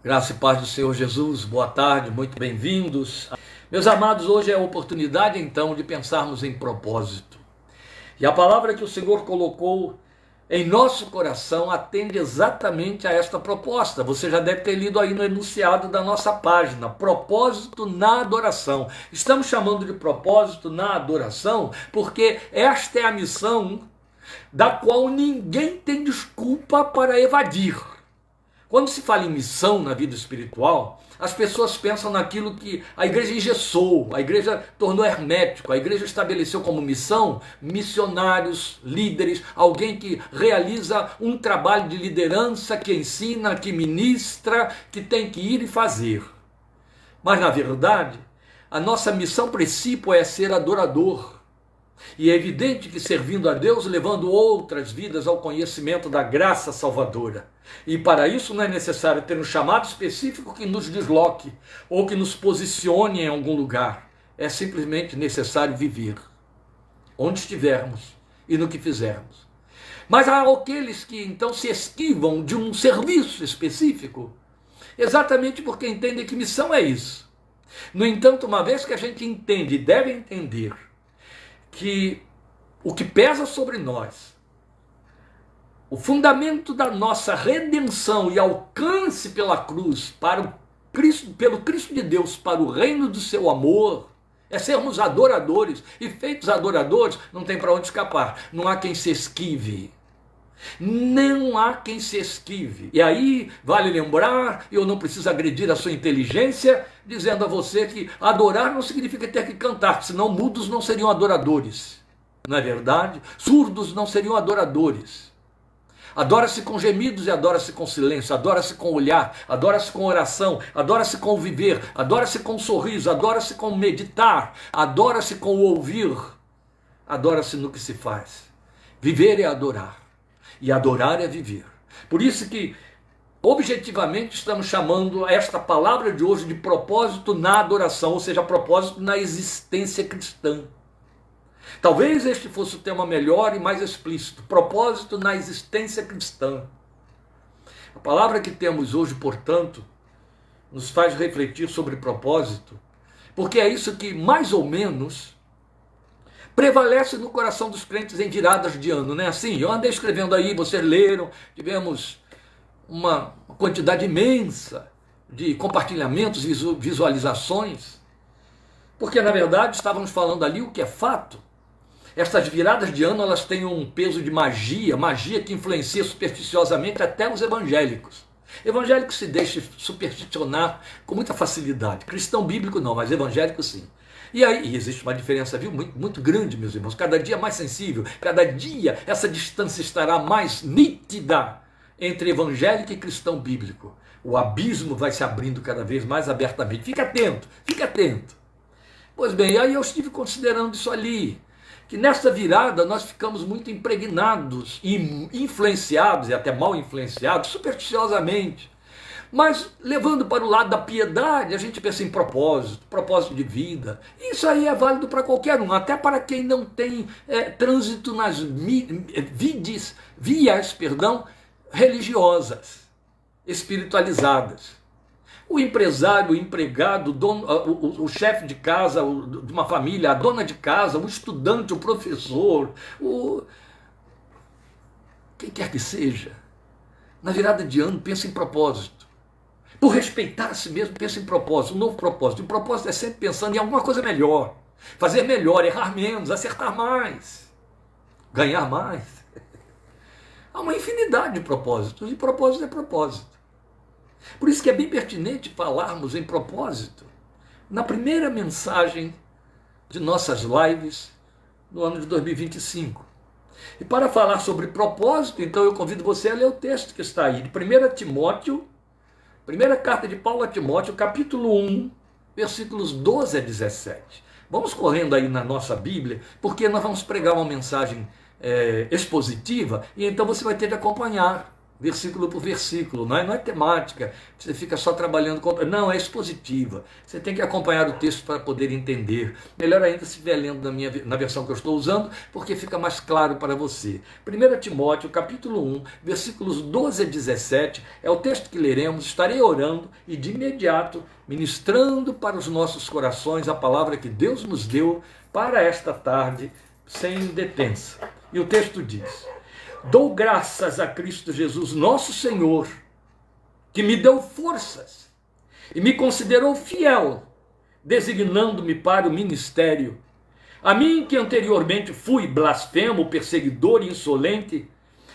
Graça e paz do Senhor Jesus, boa tarde, muito bem-vindos. Meus amados, hoje é a oportunidade então de pensarmos em propósito. E a palavra que o Senhor colocou em nosso coração atende exatamente a esta proposta. Você já deve ter lido aí no enunciado da nossa página, propósito na adoração. Estamos chamando de propósito na adoração porque esta é a missão da qual ninguém tem desculpa para evadir. Quando se fala em missão na vida espiritual, as pessoas pensam naquilo que a igreja engessou, a igreja tornou hermético, a igreja estabeleceu como missão missionários, líderes, alguém que realiza um trabalho de liderança, que ensina, que ministra, que tem que ir e fazer. Mas na verdade, a nossa missão princípio é ser adorador. E é evidente que servindo a Deus, levando outras vidas ao conhecimento da graça salvadora. E para isso não é necessário ter um chamado específico que nos desloque ou que nos posicione em algum lugar. É simplesmente necessário viver onde estivermos e no que fizermos. Mas há aqueles que então se esquivam de um serviço específico, exatamente porque entendem que missão é isso. No entanto, uma vez que a gente entende e deve entender que o que pesa sobre nós, o fundamento da nossa redenção e alcance pela cruz para o Cristo, pelo Cristo de Deus para o reino do seu amor, é sermos adoradores, e feitos adoradores não tem para onde escapar, não há quem se esquive. Não há quem se esquive. E aí vale lembrar, eu não preciso agredir a sua inteligência, dizendo a você que adorar não significa ter que cantar, senão mudos não seriam adoradores. Não é verdade? Surdos não seriam adoradores. Adora-se com gemidos e adora-se com silêncio, adora-se com olhar, adora-se com oração, adora-se com viver, adora-se com sorriso, adora-se com meditar, adora-se com ouvir, adora-se no que se faz. Viver é adorar. E adorar é viver. Por isso que, objetivamente, estamos chamando esta palavra de hoje de propósito na adoração, ou seja, propósito na existência cristã. Talvez este fosse o tema melhor e mais explícito, propósito na existência cristã. A palavra que temos hoje, portanto, nos faz refletir sobre propósito, porque é isso que, mais ou menos, prevalece no coração dos crentes em viradas de ano, não é assim? Eu andei escrevendo aí, vocês leram, tivemos uma quantidade imensa de compartilhamentos, visualizações, porque na verdade estávamos falando ali o que é fato. Estas viradas de ano, elas têm um peso de magia que influencia supersticiosamente até os evangélicos. Evangélico se deixa supersticionar com muita facilidade, cristão bíblico não, mas evangélico sim. E aí existe uma diferença, viu, muito grande, meus irmãos, cada dia mais sensível, cada dia essa distância estará mais nítida entre evangélico e cristão bíblico. O abismo vai se abrindo cada vez mais abertamente. Fica atento, fica atento. Pois bem, aí eu estive considerando isso ali, que nessa virada nós ficamos muito impregnados e influenciados, e até mal influenciados, supersticiosamente. Mas levando para o lado da piedade, a gente pensa em propósito de vida. Isso aí é válido para qualquer um, até para quem não tem trânsito nas vias religiosas, espiritualizadas. O empresário, o empregado, o chefe de casa, de uma família, a dona de casa, o estudante, o professor, quem quer que seja, na virada de ano pensa em propósito. Por respeitar a si mesmo, pensa em propósito, um novo propósito. E o propósito é sempre pensando em alguma coisa melhor, fazer melhor, errar menos, acertar mais, ganhar mais. Há uma infinidade de propósitos, e propósito é propósito. Por isso que é bem pertinente falarmos em propósito na primeira mensagem de nossas lives no ano de 2025. E para falar sobre propósito, então eu convido você a ler o texto que está aí, de 1 Timóteo, primeira carta de Paulo a Timóteo, capítulo 1, versículos 12 a 17. Vamos correndo aí na nossa Bíblia, porque nós vamos pregar uma mensagem expositiva, e então você vai ter de acompanhar versículo por versículo, não é temática, você fica só trabalhando com... Não, é expositiva. Você tem que acompanhar o texto para poder entender. Melhor ainda se estiver lendo na versão que eu estou usando, porque fica mais claro para você. 1 Timóteo, capítulo 1, versículos 12 a 17, é o texto que leremos. Estarei orando e de imediato ministrando para os nossos corações a palavra que Deus nos deu para esta tarde, sem detença. E o texto diz: dou graças a Cristo Jesus, nosso Senhor, que me deu forças e me considerou fiel, designando-me para o ministério. A mim, que anteriormente fui blasfemo, perseguidor e insolente,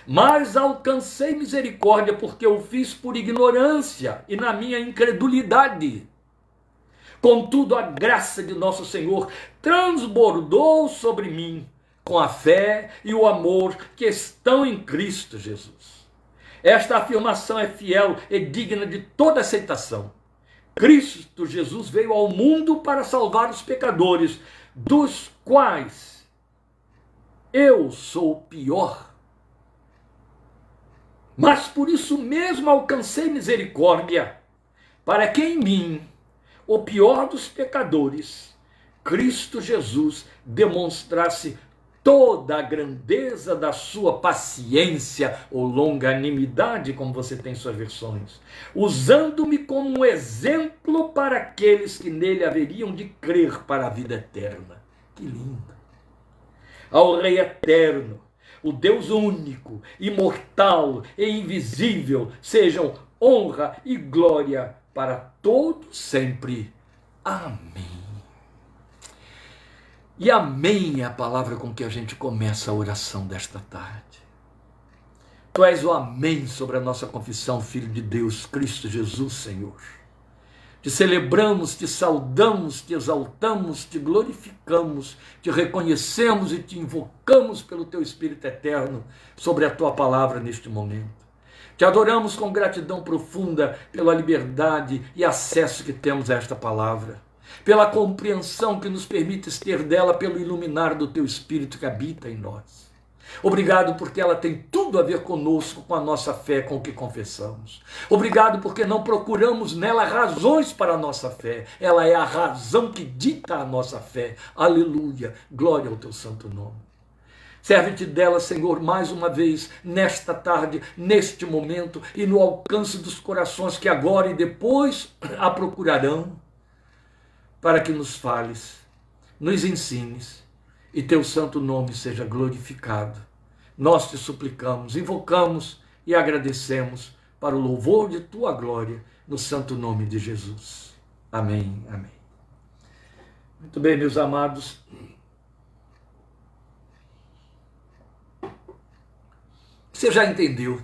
mas alcancei misericórdia porque eu fiz por ignorância e na minha incredulidade. Contudo, a graça de nosso Senhor transbordou sobre mim, com a fé e o amor que estão em Cristo Jesus. Esta afirmação é fiel e digna de toda aceitação. Cristo Jesus veio ao mundo para salvar os pecadores, dos quais eu sou o pior. Mas por isso mesmo alcancei misericórdia, para que em mim, o pior dos pecadores, Cristo Jesus demonstrasse toda a grandeza da sua paciência ou longanimidade, como você tem em suas versões, usando-me como um exemplo para aqueles que nele haveriam de crer para a vida eterna. Que lindo! Ao Rei eterno, o Deus único, imortal e invisível, sejam honra e glória para todos sempre. Amém. E amém é a palavra com que a gente começa a oração desta tarde. Tu és o amém sobre a nossa confissão, Filho de Deus, Cristo Jesus, Senhor. Te celebramos, te saudamos, te exaltamos, te glorificamos, te reconhecemos e te invocamos pelo teu Espírito eterno sobre a tua palavra neste momento. Te adoramos com gratidão profunda pela liberdade e acesso que temos a esta palavra, pela compreensão que nos permites ter dela, pelo iluminar do teu Espírito que habita em nós. Obrigado porque ela tem tudo a ver conosco, com a nossa fé, com o que confessamos. Obrigado porque não procuramos nela razões para a nossa fé. Ela é a razão que dita a nossa fé. Aleluia, glória ao teu santo nome. Serve-te dela, Senhor, mais uma vez, nesta tarde, neste momento e no alcance dos corações que agora e depois a procurarão, para que nos fales, nos ensines e teu santo nome seja glorificado. Nós te suplicamos, invocamos e agradecemos para o louvor de tua glória, no santo nome de Jesus. Amém, amém. Muito bem, meus amados. Você já entendeu,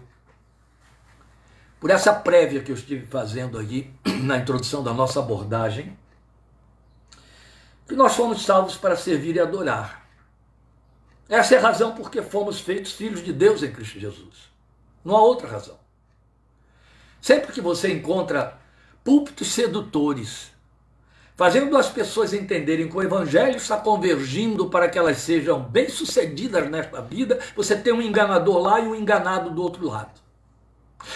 por essa prévia que eu estive fazendo aqui, na introdução da nossa abordagem, que nós fomos salvos para servir e adorar. Essa é a razão porque fomos feitos filhos de Deus em Cristo Jesus. Não há outra razão. Sempre que você encontra púlpitos sedutores, fazendo as pessoas entenderem que o evangelho está convergindo para que elas sejam bem-sucedidas nesta vida, você tem um enganador lá e um enganado do outro lado.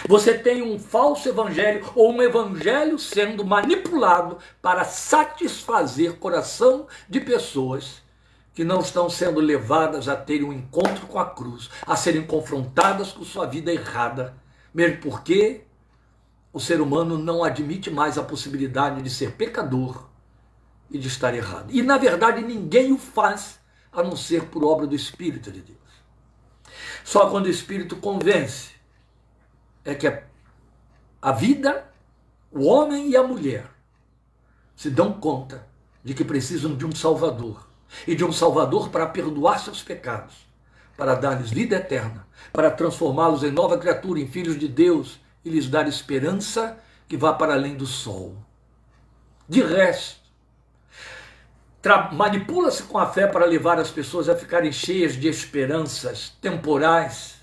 Você tem um falso evangelho ou um evangelho sendo manipulado para satisfazer coração de pessoas que não estão sendo levadas a terem um encontro com a cruz, a serem confrontadas com sua vida errada, mesmo porque o ser humano não admite mais a possibilidade de ser pecador e de estar errado. E, na verdade, ninguém o faz, a não ser por obra do Espírito de Deus. Só quando o Espírito convence é que a vida, o homem e a mulher se dão conta de que precisam de um Salvador, e de um Salvador para perdoar seus pecados, para dar-lhes vida eterna, para transformá-los em nova criatura, em filhos de Deus, e lhes dar esperança que vá para além do sol. De resto, manipula-se com a fé para levar as pessoas a ficarem cheias de esperanças temporais,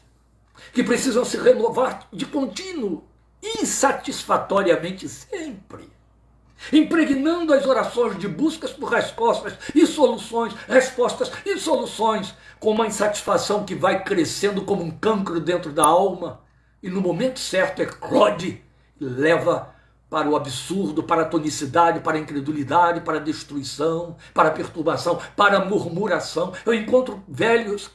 que precisam se renovar de contínuo, insatisfatoriamente sempre, impregnando as orações de buscas por respostas e soluções, respostas e soluções, com uma insatisfação que vai crescendo como um cancro dentro da alma, e no momento certo eclode e leva para o absurdo, para a tonicidade, para a incredulidade, para a destruição, para a perturbação, para a murmuração. Eu encontro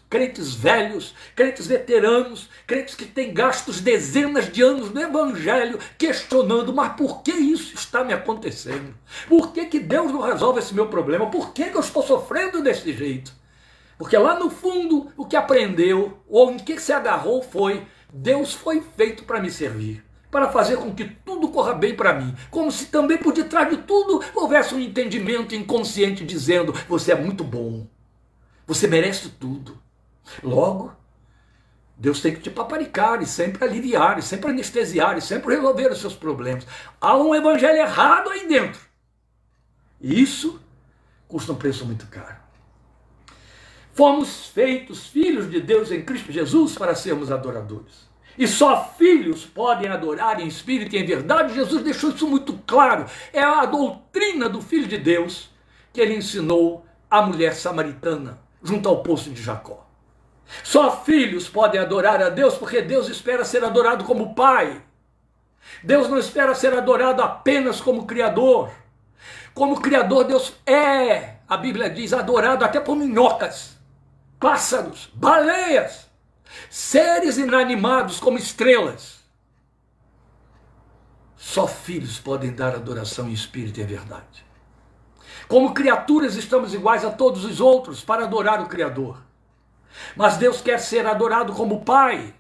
crentes veteranos, crentes que têm gastos dezenas de anos no evangelho, questionando, mas por que isso está me acontecendo? Por que Deus não resolve esse meu problema? Por que eu estou sofrendo desse jeito? Porque lá no fundo, o que aprendeu, ou em que se agarrou foi, Deus foi feito para me servir, para fazer com que tudo corra bem para mim, como se também por detrás de tudo houvesse um entendimento inconsciente dizendo, você é muito bom, você merece tudo. Logo, Deus tem que te paparicar e sempre aliviar, e sempre anestesiar, e sempre resolver os seus problemas. Há um evangelho errado aí dentro. E isso custa um preço muito caro. Fomos feitos filhos de Deus em Cristo Jesus para sermos adoradores. E só filhos podem adorar em espírito e em verdade. Jesus deixou isso muito claro. É a doutrina do Filho de Deus que ele ensinou à mulher samaritana, junto ao poço de Jacó. Só filhos podem adorar a Deus, porque Deus espera ser adorado como Pai. Deus não espera ser adorado apenas como Criador. Como Criador, Deus é, a Bíblia diz, adorado até por minhocas, pássaros, baleias, seres inanimados como estrelas. Só filhos podem dar adoração em espírito e em verdade. Como criaturas estamos iguais a todos os outros para adorar o Criador. Mas Deus quer ser adorado como Pai.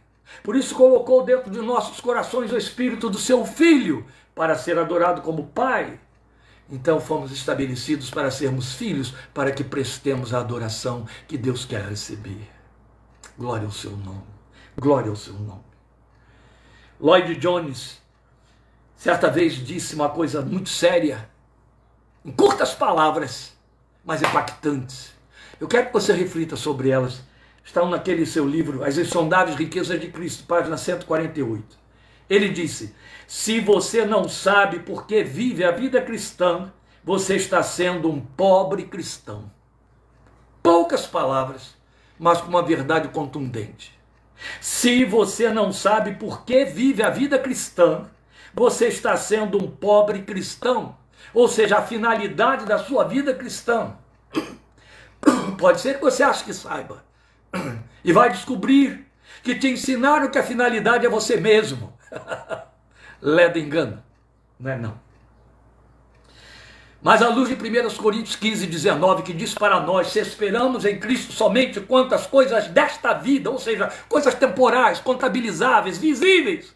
Por isso colocou dentro de nossos corações o Espírito do seu Filho para ser adorado como Pai. Então fomos estabelecidos para sermos filhos, para que prestemos a adoração que Deus quer receber. Glória ao seu nome. Glória ao seu nome. Lloyd Jones, certa vez, disse uma coisa muito séria, em curtas palavras, mas impactantes. Eu quero que você reflita sobre elas. Estão naquele seu livro, As Insondáveis Riquezas de Cristo, página 148. Ele disse, se você não sabe por que vive a vida cristã, você está sendo um pobre cristão. Poucas palavras, mas com uma verdade contundente. Se você não sabe por que vive a vida cristã, você está sendo um pobre cristão. Ou seja, a finalidade da sua vida cristã. Pode ser que você ache que saiba. E vai descobrir que te ensinaram que a finalidade é você mesmo. Leda engano. Não é não. Mas à luz de 1 Coríntios 15, 19, que diz para nós, se esperamos em Cristo somente quanto às coisas desta vida, ou seja, coisas temporais, contabilizáveis, visíveis,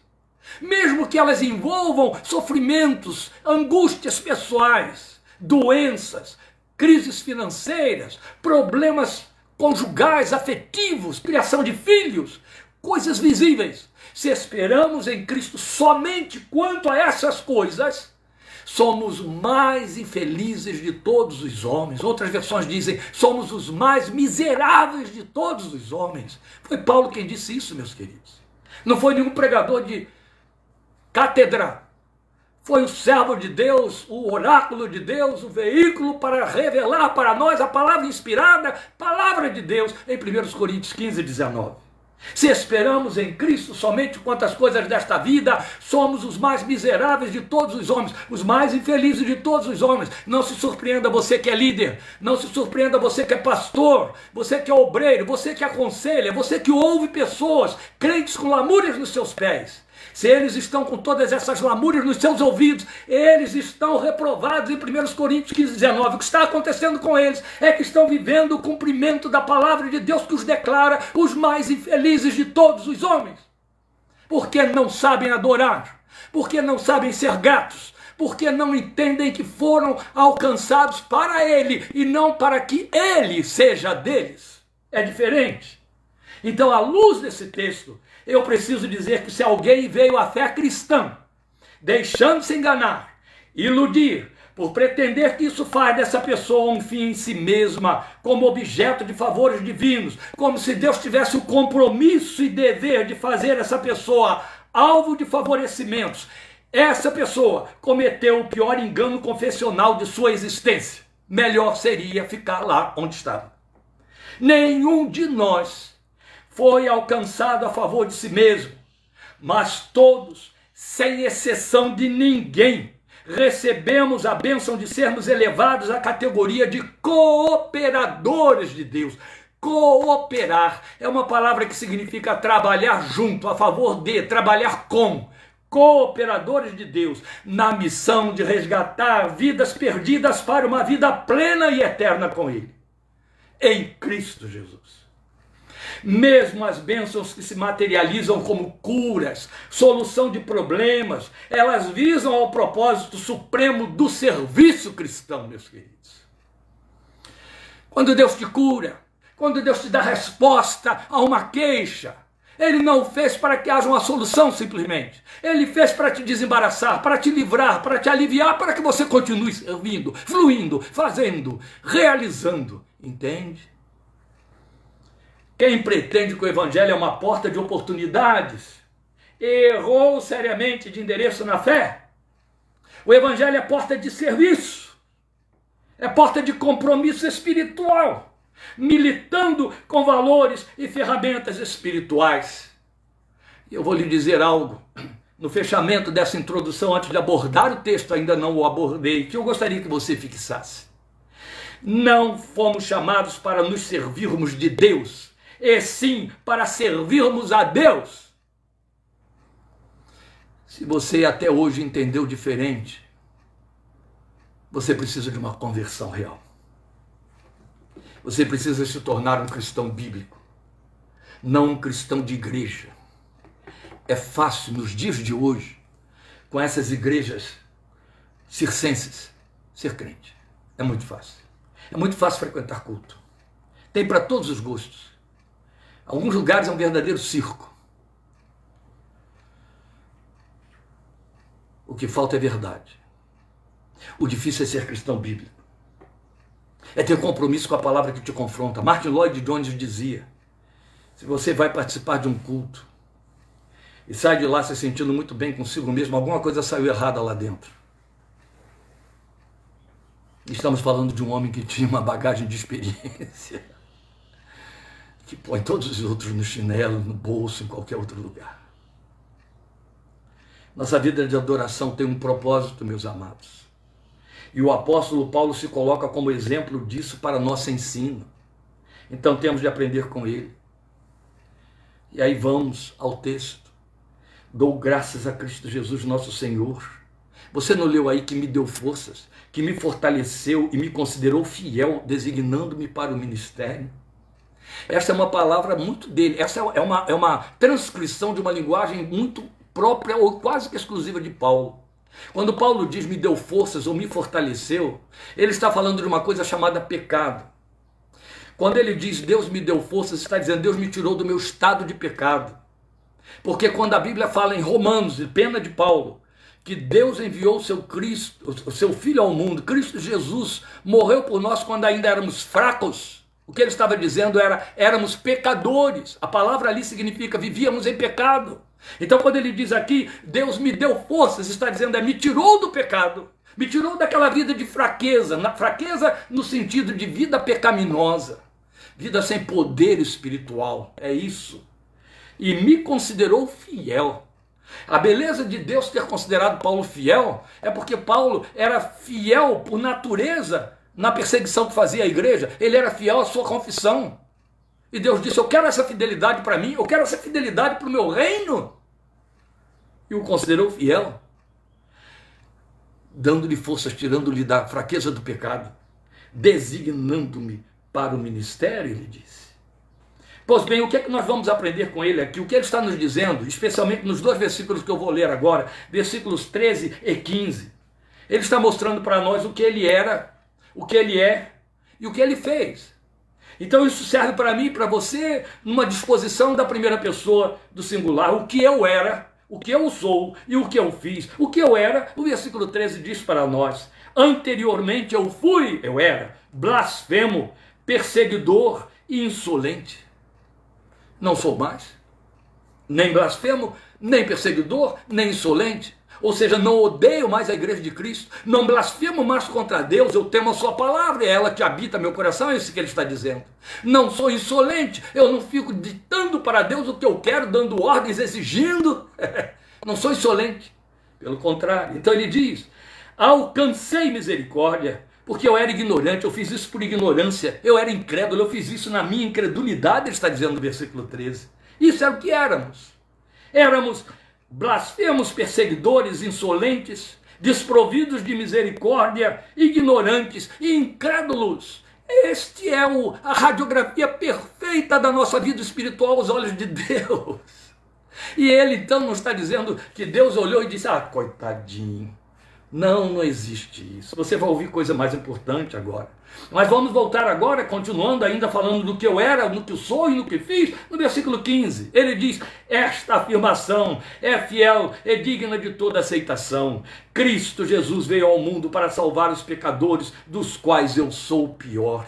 mesmo que elas envolvam sofrimentos, angústias pessoais, doenças, crises financeiras, problemas conjugais, afetivos, criação de filhos, coisas visíveis. Se esperamos em Cristo somente quanto a essas coisas, somos mais infelizes de todos os homens. Outras versões dizem, somos os mais miseráveis de todos os homens. Foi Paulo quem disse isso, meus queridos. Não foi nenhum pregador de cátedra. Foi o servo de Deus, o oráculo de Deus, o veículo para revelar para nós a palavra inspirada, palavra de Deus, em 1 Coríntios 15, 19. Se esperamos em Cristo somente quanto às coisas desta vida, somos os mais miseráveis de todos os homens, os mais infelizes de todos os homens. Não se surpreenda você que é líder, não se surpreenda você que é pastor, você que é obreiro, você que aconselha, você que ouve pessoas, crentes com lamúrias nos seus pés. Se eles estão com todas essas lamúrias nos seus ouvidos, eles estão reprovados em 1 Coríntios 15, 19. O que está acontecendo com eles é que estão vivendo o cumprimento da palavra de Deus que os declara os mais infelizes de todos os homens. Porque não sabem adorar, porque não sabem ser gratos, porque não entendem que foram alcançados para Ele e não para que Ele seja deles. É diferente. Então, à luz desse texto, eu preciso dizer que se alguém veio à fé cristã, deixando-se enganar, iludir, por pretender que isso faz dessa pessoa um fim em si mesma, como objeto de favores divinos, como se Deus tivesse o compromisso e dever de fazer essa pessoa alvo de favorecimentos, essa pessoa cometeu o pior engano confessional de sua existência. Melhor seria ficar lá onde estava. Nenhum de nós foi alcançado a favor de si mesmo, mas todos, sem exceção de ninguém, recebemos a bênção de sermos elevados à categoria de cooperadores de Deus. Cooperar é uma palavra que significa trabalhar junto, a favor de, trabalhar com. Cooperadores de Deus, na missão de resgatar vidas perdidas para uma vida plena e eterna com Ele, em Cristo Jesus. Mesmo as bênçãos que se materializam como curas, solução de problemas, elas visam ao propósito supremo do serviço cristão, meus queridos. Quando Deus te cura, quando Deus te dá resposta a uma queixa, Ele não fez para que haja uma solução simplesmente. Ele fez para te desembaraçar, para te livrar, para te aliviar, para que você continue servindo, fluindo, fazendo, realizando. Entende? Quem pretende que o Evangelho é uma porta de oportunidades, errou seriamente de endereço na fé. O Evangelho é porta de serviço, é porta de compromisso espiritual, militando com valores e ferramentas espirituais. E eu vou lhe dizer algo, no fechamento dessa introdução, antes de abordar o texto, ainda não o abordei, que eu gostaria que você fixasse. Não fomos chamados para nos servirmos de Deus, e sim para servirmos a Deus. Se você até hoje entendeu diferente, você precisa de uma conversão real. Você precisa se tornar um cristão bíblico, não um cristão de igreja. É fácil nos dias de hoje, com essas igrejas circenses, ser crente. É muito fácil. É muito fácil frequentar culto. Tem para todos os gostos. Alguns lugares é um verdadeiro circo. O que falta é verdade. O difícil é ser cristão bíblico. É ter compromisso com a palavra que te confronta. Martin Lloyd Jones dizia, se você vai participar de um culto e sai de lá se sentindo muito bem consigo mesmo, alguma coisa saiu errada lá dentro. Estamos falando de um homem que tinha uma bagagem de experiência, que põe todos os outros no chinelo, no bolso, em qualquer outro lugar. Nossa vida de adoração tem um propósito, meus amados. E o apóstolo Paulo se coloca como exemplo disso para nosso ensino. Então temos de aprender com ele. E aí vamos ao texto. Dou graças a Cristo Jesus, nosso Senhor. Você não leu aí que me deu forças, que me fortaleceu e me considerou fiel, designando-me para o ministério? Essa é uma palavra muito dele. Essa é uma transcrição de uma linguagem muito própria ou quase que exclusiva de Paulo. Quando Paulo diz me deu forças ou me fortaleceu, ele está falando de uma coisa chamada pecado. Quando ele diz Deus me deu forças, está dizendo Deus me tirou do meu estado de pecado. Porque quando a Bíblia fala em Romanos, de pena de Paulo, que Deus enviou o seu Cristo, o seu Filho ao mundo, Cristo Jesus, morreu por nós quando ainda éramos fracos. O que ele estava dizendo era, éramos pecadores. A palavra ali significa, vivíamos em pecado. Então quando ele diz aqui, Deus me deu forças, está dizendo, me tirou do pecado, me tirou daquela vida de fraqueza, fraqueza no sentido de vida pecaminosa, vida sem poder espiritual, é isso. E me considerou fiel. A beleza de Deus ter considerado Paulo fiel é porque Paulo era fiel por natureza na perseguição que fazia a igreja. Ele era fiel à sua confissão. E Deus disse, eu quero essa fidelidade para mim, eu quero essa fidelidade para o meu reino. E o considerou fiel, dando-lhe forças, tirando-lhe da fraqueza do pecado, designando-me para o ministério, ele disse. Pois bem, o que é que nós vamos aprender com ele aqui? O que ele está nos dizendo, especialmente nos dois versículos que eu vou ler agora, versículos 13 e 15. Ele está mostrando para nós o que ele era, o que ele é e o que ele fez. Então isso serve para mim e para você numa disposição da primeira pessoa do singular. O que eu era, o que eu sou e o que eu fiz. O que eu era, o versículo 13 diz para nós. Anteriormente eu era blasfemo, perseguidor e insolente. Não sou mais. Nem blasfemo, nem perseguidor, nem insolente. Ou seja, não odeio mais a igreja de Cristo, não blasfemo mais contra Deus, eu temo a sua palavra, é ela que habita meu coração, é isso que ele está dizendo. Não sou insolente, eu não fico ditando para Deus o que eu quero, dando ordens, exigindo. Não sou insolente, pelo contrário. Então ele diz, alcancei misericórdia, porque eu era ignorante, eu fiz isso por ignorância, eu era incrédulo, eu fiz isso na minha incredulidade, ele está dizendo no versículo 13. Isso era o que éramos. Éramos blasfemos, perseguidores, insolentes, desprovidos de misericórdia, ignorantes e incrédulos. Este é a radiografia perfeita da nossa vida espiritual aos olhos de Deus. E ele então não está dizendo que Deus olhou e disse, coitadinho. Não existe isso. Você vai ouvir coisa mais importante agora. Mas vamos voltar agora, continuando ainda falando do que eu era, do que eu sou e do que fiz, no versículo 15. Ele diz, esta afirmação é fiel, é digna de toda aceitação. Cristo Jesus veio ao mundo para salvar os pecadores, dos quais eu sou o pior.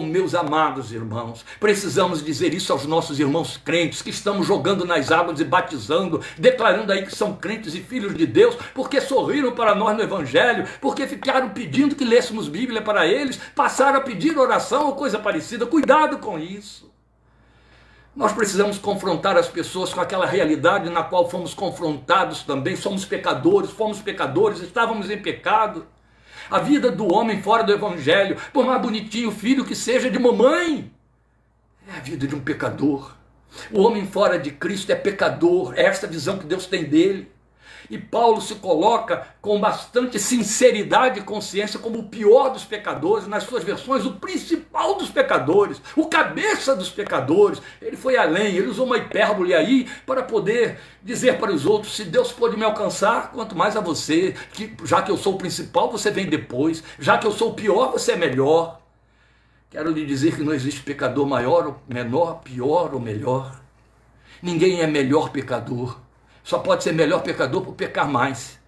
Meus amados irmãos, precisamos dizer isso aos nossos irmãos crentes, que estamos jogando nas águas e batizando, declarando aí que são crentes e filhos de Deus, porque sorriram para nós no Evangelho, porque ficaram pedindo que lêssemos Bíblia para eles, passaram a pedir oração ou coisa parecida. Cuidado com isso. Nós precisamos confrontar as pessoas com aquela realidade na qual fomos confrontados também. Fomos pecadores, estávamos em pecado. A vida do homem fora do Evangelho, por mais bonitinho filho que seja de mamãe, é a vida de um pecador. O homem fora de Cristo é pecador, é essa visão que Deus tem dele. E Paulo se coloca com bastante sinceridade e consciência como o pior dos pecadores, nas suas versões, o principal dos pecadores, o cabeça dos pecadores. Ele foi além, ele usou uma hipérbole aí para poder dizer para os outros, se Deus pôde me alcançar, quanto mais a você, que já que eu sou o principal, você vem depois, já que eu sou o pior, você é melhor. Quero lhe dizer que não existe pecador maior ou menor, pior ou melhor. Ninguém é melhor pecador. Só pode ser melhor pecador por pecar mais.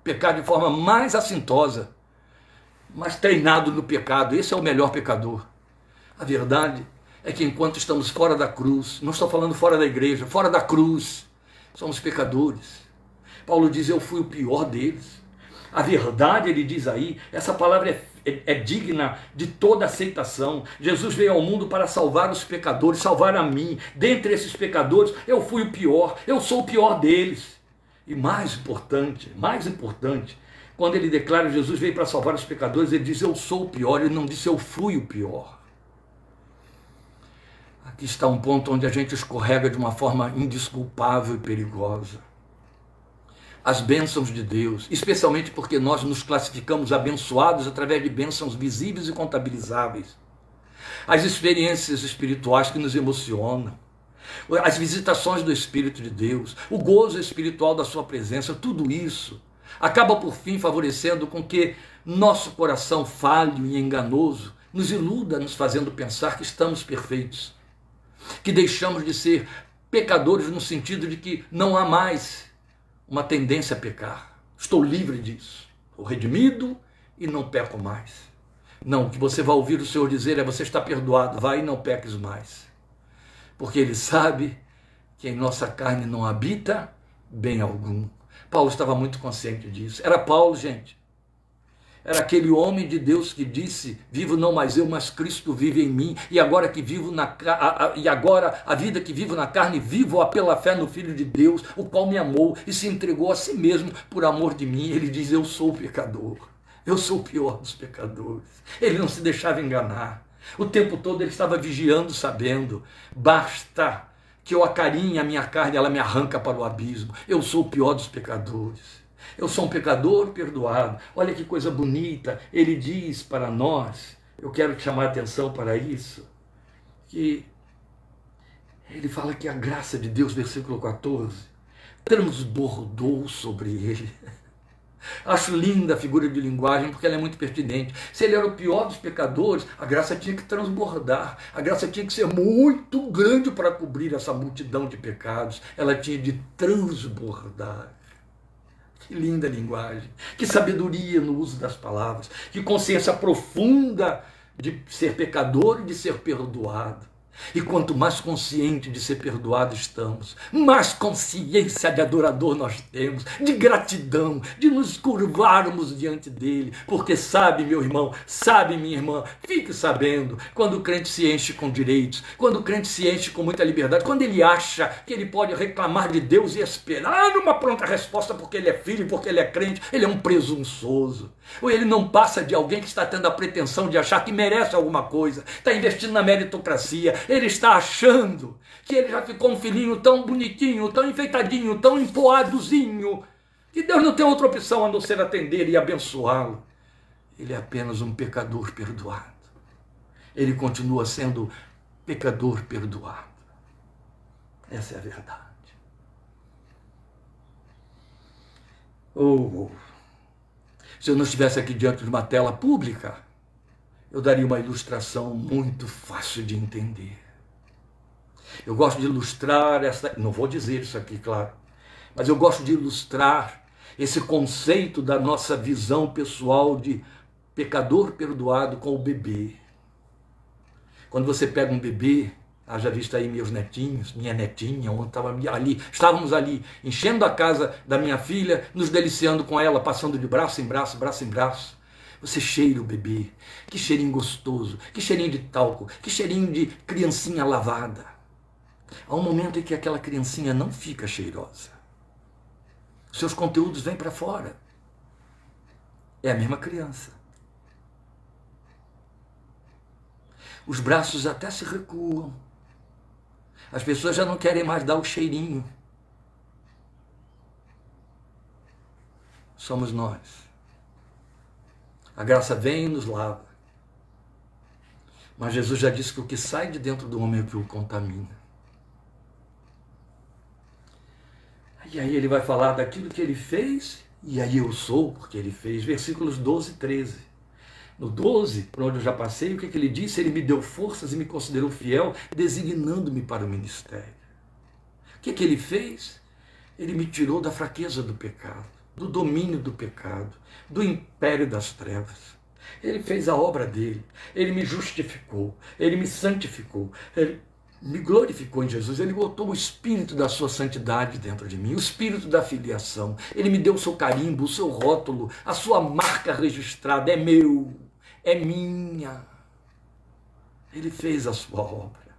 Pecar de forma mais assintosa. Mais treinado no pecado. Esse é o melhor pecador. A verdade é que enquanto estamos fora da cruz, não estou falando fora da igreja, fora da cruz, somos pecadores. Paulo diz, eu fui o pior deles. A verdade, ele diz aí, essa palavra é digna de toda aceitação. Jesus veio ao mundo para salvar os pecadores, salvar a mim. Dentre esses pecadores, eu fui o pior, eu sou o pior deles. E mais importante, quando ele declara que Jesus veio para salvar os pecadores, ele diz, eu sou o pior, ele não disse, eu fui o pior. Aqui está um ponto onde a gente escorrega de uma forma indesculpável e perigosa. As bênçãos de Deus, especialmente porque nós nos classificamos abençoados através de bênçãos visíveis e contabilizáveis. As experiências espirituais que nos emocionam, as visitações do Espírito de Deus, o gozo espiritual da sua presença, tudo isso acaba por fim favorecendo com que nosso coração falho e enganoso nos iluda, nos fazendo pensar que estamos perfeitos, que deixamos de ser pecadores no sentido de que não há mais uma tendência a pecar. Estou livre disso. Estou redimido e não peco mais. Não, o que você vai ouvir o Senhor dizer é, você está perdoado, vai e não peques mais. Porque Ele sabe que em nossa carne não habita bem algum. Paulo estava muito consciente disso. Era Paulo, gente. Era aquele homem de Deus que disse, vivo não mais eu, mas Cristo vive em mim, e agora a vida que vivo na carne, vivo-a pela fé no Filho de Deus, o qual me amou e se entregou a si mesmo por amor de mim. Ele diz, eu sou o pecador, eu sou o pior dos pecadores. Ele não se deixava enganar. O tempo todo ele estava vigiando, sabendo, basta que eu acarinhe a minha carne, ela me arranca para o abismo. Eu sou o pior dos pecadores. Eu sou um pecador perdoado. Olha que coisa bonita. Ele diz para nós, eu quero te chamar a atenção para isso, que ele fala que a graça de Deus, versículo 14, transbordou sobre ele. Acho linda a figura de linguagem, porque ela é muito pertinente. Se ele era o pior dos pecadores, a graça tinha que transbordar. A graça tinha que ser muito grande para cobrir essa multidão de pecados. Ela tinha de transbordar. Que linda linguagem, que sabedoria no uso das palavras, que consciência profunda de ser pecador e de ser perdoado. E quanto mais consciente de ser perdoado estamos, mais consciência de adorador nós temos, de gratidão, de nos curvarmos diante dele. Porque sabe, meu irmão, sabe, minha irmã, fique sabendo, quando o crente se enche com direitos, quando o crente se enche com muita liberdade, quando ele acha que ele pode reclamar de Deus e esperar uma pronta resposta porque ele é filho, porque ele é crente, ele é um presunçoso. Ou ele não passa de alguém que está tendo a pretensão de achar que merece alguma coisa, está investindo na meritocracia, ele está achando que ele já ficou um filhinho tão bonitinho, tão enfeitadinho, tão empoadozinho, que Deus não tem outra opção a não ser atender e abençoá-lo. Ele é apenas um pecador perdoado. Ele continua sendo pecador perdoado. Essa é a verdade. Se eu não estivesse aqui diante de uma tela pública, eu daria uma ilustração muito fácil de entender. Eu gosto de ilustrar não vou dizer isso aqui, claro, mas eu gosto de ilustrar esse conceito da nossa visão pessoal de pecador perdoado com o bebê. Quando você pega um bebê, haja visto aí meus netinhos, minha netinha, estávamos ali, enchendo a casa da minha filha, nos deliciando com ela, passando de braço em braço, braço em braço. Você cheira o bebê, que cheirinho gostoso, que cheirinho de talco, que cheirinho de criancinha lavada. Há um momento em que aquela criancinha não fica cheirosa. Seus conteúdos vêm para fora. É a mesma criança. Os braços até se recuam. As pessoas já não querem mais dar o cheirinho. Somos nós. A graça vem e nos lava. Mas Jesus já disse que o que sai de dentro do homem é o que o contamina. E aí ele vai falar daquilo que ele fez, e aí eu sou porque ele fez. Versículos 12 e 13. No 12, por onde eu já passei, o que ele disse? Ele me deu forças e me considerou fiel, designando-me para o ministério. O que ele fez? Ele me tirou da fraqueza do pecado, do domínio do pecado, do império das trevas. Ele fez a obra dele, ele me justificou, ele me santificou, ele me glorificou em Jesus, ele botou o espírito da sua santidade dentro de mim, o espírito da filiação, ele me deu o seu carimbo, o seu rótulo, a sua marca registrada, é meu, é minha. Ele fez a sua obra,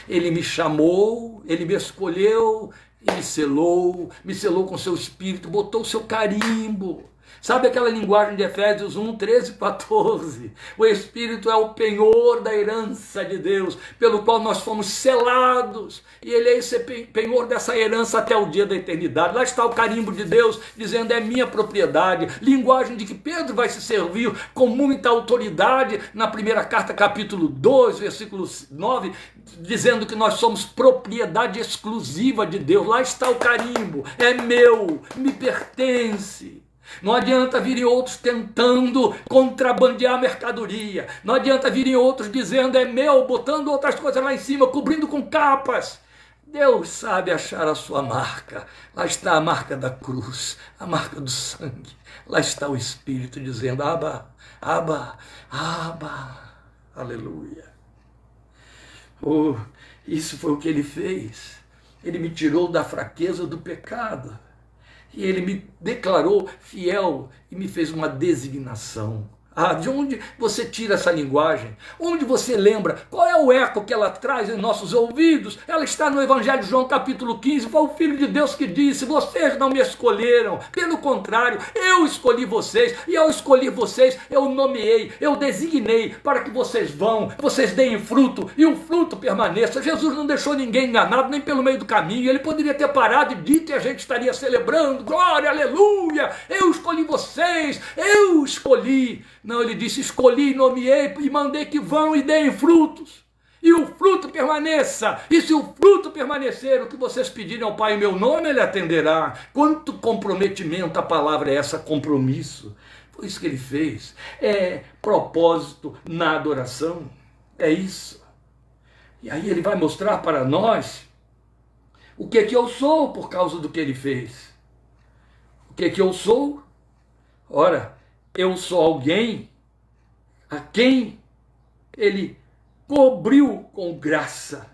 ele me chamou, ele me escolheu, e me selou com seu espírito, botou o seu carimbo. Sabe aquela linguagem de Efésios 1, 13 e 14? O Espírito é o penhor da herança de Deus, pelo qual nós fomos selados, e Ele é esse penhor dessa herança até o dia da eternidade. Lá está o carimbo de Deus, dizendo é minha propriedade, linguagem de que Pedro vai se servir com muita autoridade, na primeira carta, capítulo 2, versículo 9, dizendo que nós somos propriedade exclusiva de Deus. Lá está o carimbo, é meu, me pertence. Não adianta virem outros tentando contrabandear a mercadoria. Não adianta virem outros dizendo é meu, botando outras coisas lá em cima, cobrindo com capas. Deus sabe achar a sua marca. Lá está a marca da cruz, a marca do sangue. Lá está o Espírito dizendo Abba, Abba, Abba. Aleluia. Oh, isso foi o que ele fez. Ele me tirou da fraqueza do pecado. E ele me declarou fiel e me fez uma designação. De onde você tira essa linguagem? Onde você lembra? Qual é o eco que ela traz em nossos ouvidos? Ela está no Evangelho de João capítulo 15. Foi o Filho de Deus que disse, vocês não me escolheram. Pelo contrário, eu escolhi vocês. E ao escolher vocês, eu nomeei, eu designei para que vocês vão, vocês deem fruto e o fruto permaneça. Jesus não deixou ninguém enganado, nem pelo meio do caminho. Ele poderia ter parado e dito e a gente estaria celebrando. Glória, aleluia! Eu escolhi vocês, eu escolhi. Não, ele disse, escolhi, nomeei e mandei que vão e deem frutos. E o fruto permaneça. E se o fruto permanecer, o que vocês pedirem ao Pai em meu nome, Ele atenderá. Quanto comprometimento, a palavra é essa, compromisso. Foi isso que Ele fez. É propósito na adoração. É isso. E aí Ele vai mostrar para nós o que é que eu sou por causa do que Ele fez. O que é que eu sou? Ora, eu sou alguém a quem Ele cobriu com graça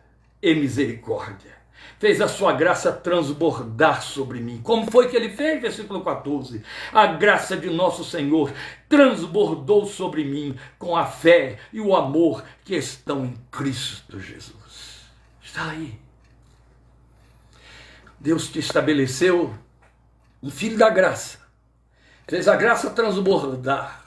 e misericórdia. Fez a sua graça transbordar sobre mim. Como foi que ele fez? Versículo 14. A graça de nosso Senhor transbordou sobre mim com a fé e o amor que estão em Cristo Jesus. Está aí. Deus te estabeleceu um filho da graça. Fez a graça transbordar.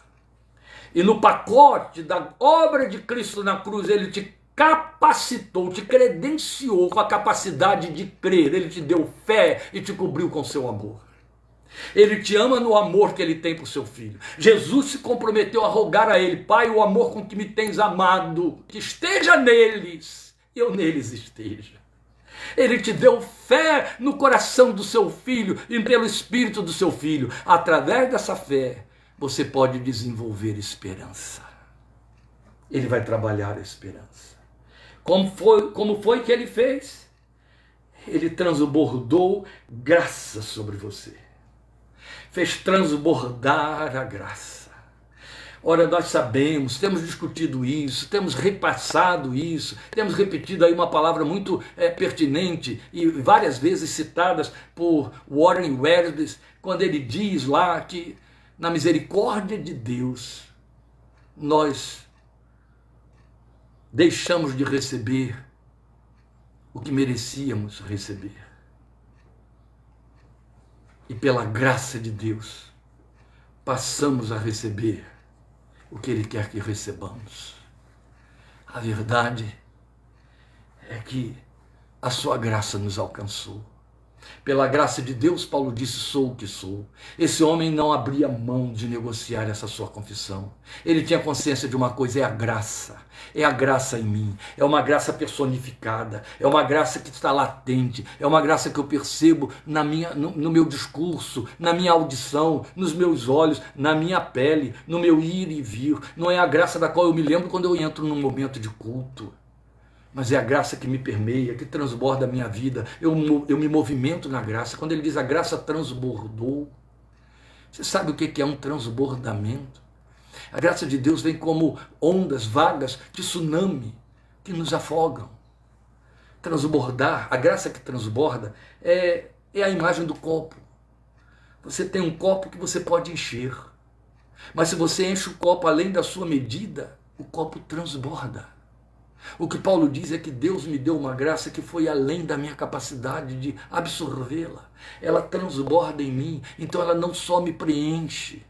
E no pacote da obra de Cristo na cruz, ele te capacitou, te credenciou com a capacidade de crer. Ele te deu fé e te cobriu com seu amor. Ele te ama no amor que ele tem por seu filho. Jesus se comprometeu a rogar a ele: Pai, o amor com que me tens amado, que esteja neles, e eu neles esteja. Ele te deu fé no coração do seu filho e pelo espírito do seu filho. Através dessa fé, você pode desenvolver esperança. Ele vai trabalhar a esperança. Como foi que ele fez? Ele transbordou graça sobre você. Fez transbordar a graça. Ora, nós sabemos, temos discutido isso, temos repassado isso, temos repetido aí uma palavra muito pertinente e várias vezes citadas por Warren Wiersbe, quando ele diz lá que na misericórdia de Deus nós deixamos de receber o que merecíamos receber. E pela graça de Deus, passamos a receber o que Ele quer que recebamos. A verdade é que a sua graça nos alcançou. Pela graça de Deus, Paulo disse: sou o que sou. Esse homem não abria mão de negociar essa sua confissão. Ele tinha consciência de uma coisa: é a graça em mim, é uma graça personificada, é uma graça que está latente, é uma graça que eu percebo no meu discurso, na minha audição, nos meus olhos, na minha pele, no meu ir e vir. Não é a graça da qual eu me lembro quando eu entro num momento de culto, mas é a graça que me permeia, que transborda a minha vida. Eu me movimento na graça. Quando ele diz a graça transbordou, você sabe o que é um transbordamento? A graça de Deus vem como ondas vagas de tsunami que nos afogam. Transbordar, a graça que transborda é a imagem do copo. Você tem um copo que você pode encher, mas se você enche o copo além da sua medida, o copo transborda. O que Paulo diz é que Deus me deu uma graça que foi além da minha capacidade de absorvê-la. Ela transborda em mim, então ela não só me preenche,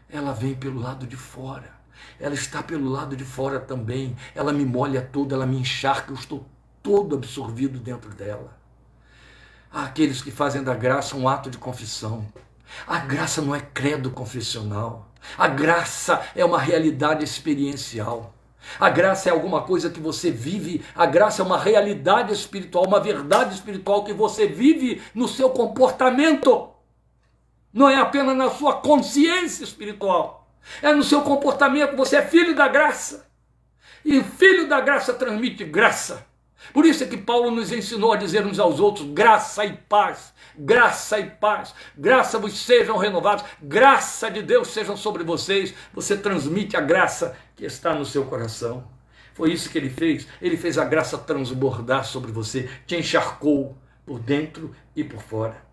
ela vem pelo lado de fora. Ela está pelo lado de fora também. Ela me molha toda, ela me encharca, eu estou todo absorvido dentro dela. Há aqueles que fazem da graça um ato de confissão. A graça não é credo confessional. A graça é uma realidade experiencial. A graça é alguma coisa que você vive, a graça é uma realidade espiritual, uma verdade espiritual que você vive no seu comportamento. Não é apenas na sua consciência espiritual, é no seu comportamento. Você é filho da graça, e filho da graça transmite graça. Por isso é que Paulo nos ensinou a dizer uns aos outros: graça e paz, graça e paz, graça vos sejam renovados, graça de Deus sejam sobre vocês. Você transmite a graça que está no seu coração. Foi isso que ele fez a graça transbordar sobre você, te encharcou por dentro e por fora.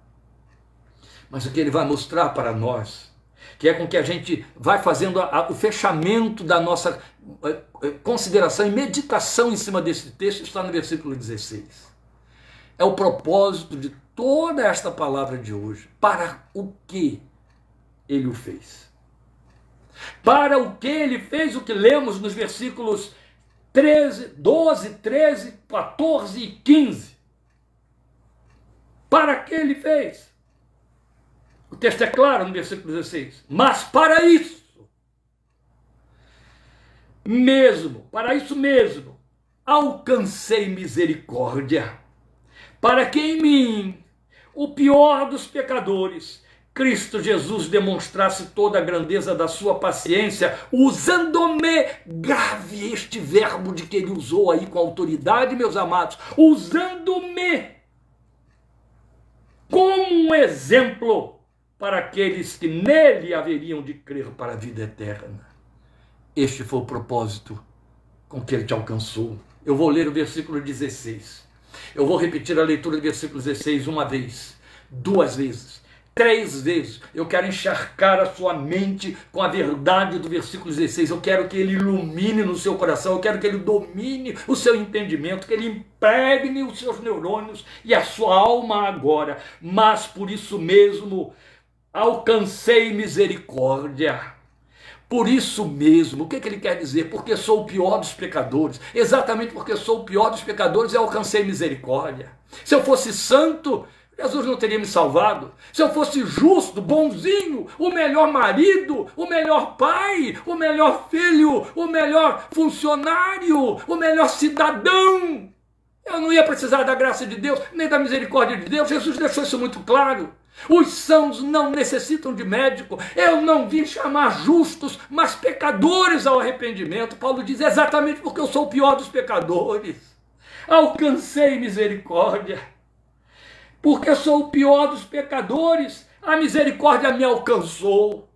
Mas o que ele vai mostrar para nós, que é com que a gente vai fazendo o fechamento da nossa consideração e meditação em cima desse texto, está no versículo 16. É o propósito de toda esta palavra de hoje. Para o que ele o fez? Para o que ele fez o que lemos nos versículos 12, 13, 14 e 15. Para que ele fez? O texto é claro no versículo 16. Mas para isso mesmo, alcancei misericórdia, para que em mim, o pior dos pecadores, Cristo Jesus demonstrasse toda a grandeza da sua paciência, usando-me, grave este verbo de que ele usou aí com autoridade, meus amados, usando-me como um exemplo para aqueles que nele haveriam de crer para a vida eterna. Este foi o propósito com que ele te alcançou. Eu vou ler o versículo 16. Eu vou repetir a leitura do versículo 16 uma vez, duas vezes, três vezes. Eu quero encharcar a sua mente com a verdade do versículo 16. Eu quero que ele ilumine no seu coração. Eu quero que ele domine o seu entendimento, que ele impregne os seus neurônios e a sua alma agora. Mas por isso mesmo alcancei misericórdia. Por isso mesmo, o que ele quer dizer? Porque sou o pior dos pecadores. Exatamente porque sou o pior dos pecadores, eu alcancei misericórdia. Se eu fosse santo, Jesus não teria me salvado. Se eu fosse justo, bonzinho, o melhor marido, o melhor pai, o melhor filho, o melhor funcionário, o melhor cidadão, eu não ia precisar da graça de Deus, nem da misericórdia de Deus. Jesus deixou isso muito claro. Os sãos não necessitam de médico. Eu não vim chamar justos, mas pecadores ao arrependimento. Paulo diz exatamente porque eu sou o pior dos pecadores. Alcancei misericórdia. Porque sou o pior dos pecadores, a misericórdia me alcançou.